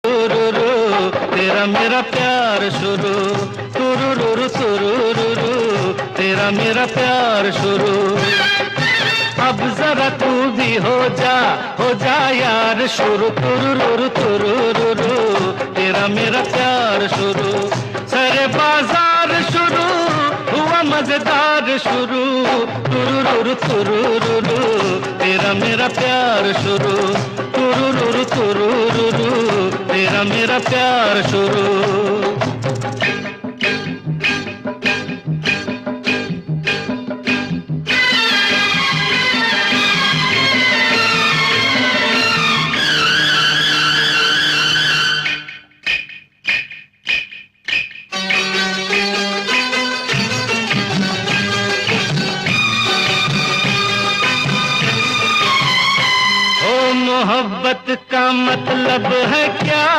तुरुरु तेरा मेरा प्यार शुरू, तुरुरु तुरुरु तेरा मेरा प्यार शुरू। अब जरा तू भी हो जा यार शुरू, तुरुरु तुरुरु तेरा मेरा प्यार शुरू। सारे बाजार शुरू हुआ मजेदार शुरू, तुरुरु तुरुरु तेरा मेरा प्यार शुरू, तुरुरु तुरुरु तेरा मेरा प्यार शुरू। मोहब्बत का मतलब है